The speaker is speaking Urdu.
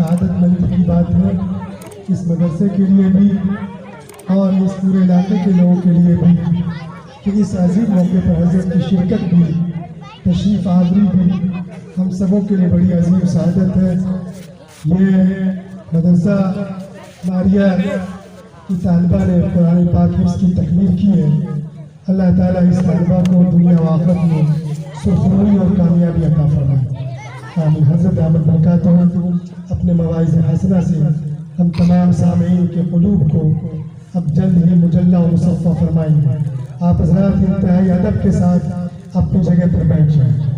سعادت مندی کی بات ہے اس مدرسے کے لیے بھی اور اس پورے علاقے کے لوگوں کے لیے بھی کہ اس عظیم موقع پر حضرت کی شرکت بھی تشریف آوری بھی ہم سبوں کے لیے بڑی عظیم سعادت ہے۔ یہ مدرسہ ماریہ کی طالبہ نے قرآن پاک حفظ کی تکمیل کی ہے۔ اللہ تعالیٰ اس طالبہ کو دنیا و آخرت میں سرخروئی اور کامیابی عطا فرمائے، آمین۔ حضرت دامت برکاتہ اپنے مواعظ حسنہ سے ہم تمام سامعین کے قلوب کو اب جلد ہی مجلہ و مصفہ فرمائیں گے۔ آپ حضرات انتہائی ادب کے ساتھ اپنی جگہ پر بیٹھ جائیں۔